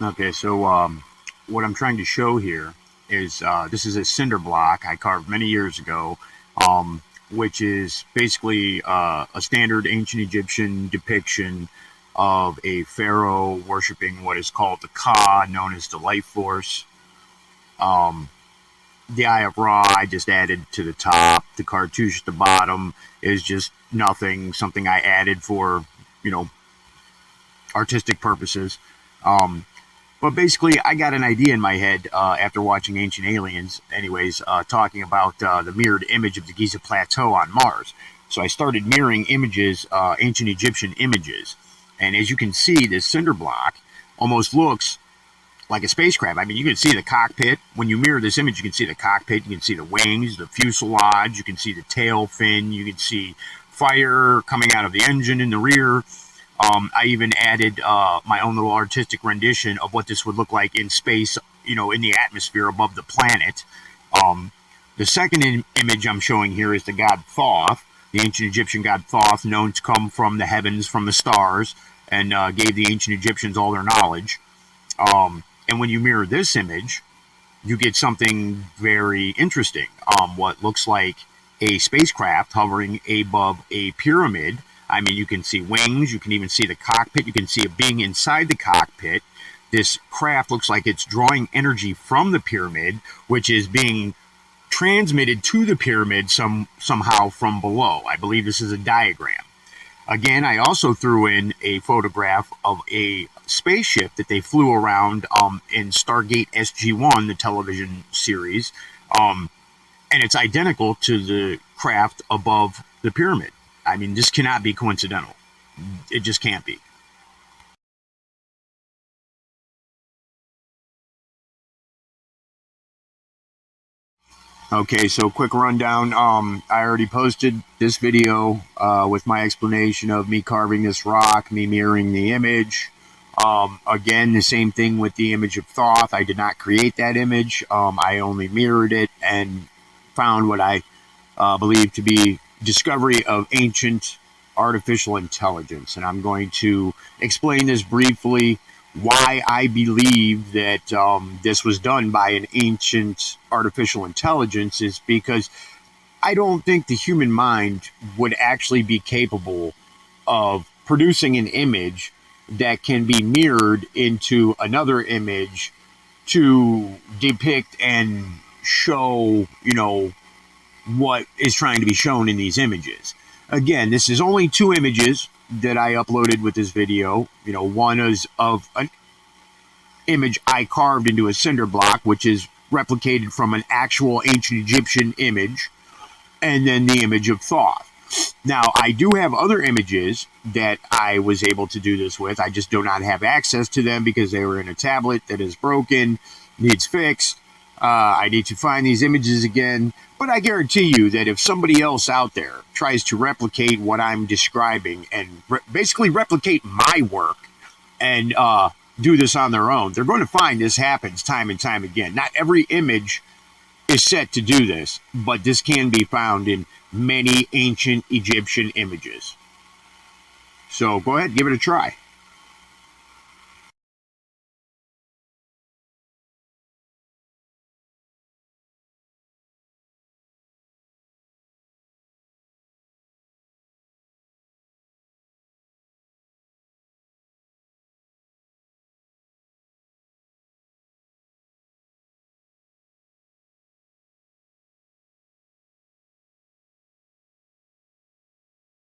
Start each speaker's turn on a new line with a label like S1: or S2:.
S1: Okay, so what I'm trying to show here is this is a cinder block I carved many years ago, um, which is basically a standard ancient Egyptian depiction of a pharaoh worshiping what is called the Ka, known as the life force. Um, the Eye of Ra I just added to the top. The cartouche at the bottom is just nothing, something I added for, you know, artistic purposes. Um, But basically, I got an idea in my head after watching Ancient Aliens, anyways, talking about the mirrored image of the Giza Plateau on Mars. So I started mirroring images, ancient Egyptian images. And as you can see, this cinder block almost looks like a spacecraft. I mean, you can see the cockpit. When you mirror this image, you can see the cockpit, you can see the wings, the fuselage, you can see the tail fin, you can see fire coming out of the engine in the rear. I even added my own little artistic rendition of what this would look like in space, in the atmosphere above the planet. Um, the second image I'm showing here is the god Thoth, the ancient Egyptian god Thoth, known to come from the heavens, from the stars, and gave the ancient Egyptians all their knowledge. And when you mirror this image, you get something very interesting. What looks like a spacecraft hovering above a pyramid. I mean, you can see wings, you can even see the cockpit, you can see a being inside the cockpit. This craft looks like it's drawing energy from the pyramid, which is being transmitted to the pyramid somehow from below. I believe this is a diagram. Again, I also threw in a photograph of a spaceship that they flew around in Stargate SG-1, the television series, um, and it's identical to the craft above the pyramid. I mean, this cannot be coincidental. It just can't be. Okay, so quick rundown. I already posted this video with my explanation of me carving this rock, me mirroring the image. Again, the same thing with the image of Thoth. I did not create that image. I only mirrored it and found what I believe to be discovery of ancient artificial intelligence. And I'm going to explain this briefly why I believe that this was done by an ancient artificial intelligence is because I don't think the human mind would actually be capable of producing an image that can be mirrored into another image to depict and show, what is trying to be shown in these images. Again, this is only two images that I uploaded with this video. One is of an image I carved into a cinder block, which is replicated from an actual ancient Egyptian image, and then the image of Thoth. Now, I do have other images that I was able to do this with. I just do not have access to them because they were in a tablet that is broken, needs fixed. I need to find these images again. But I guarantee you that if somebody else out there tries to replicate what I'm describing and basically replicate my work and do this on their own, they're going to find this happens time and time again. Not every image is set to do this, but this can be found in many ancient Egyptian images. So go ahead, give it a try.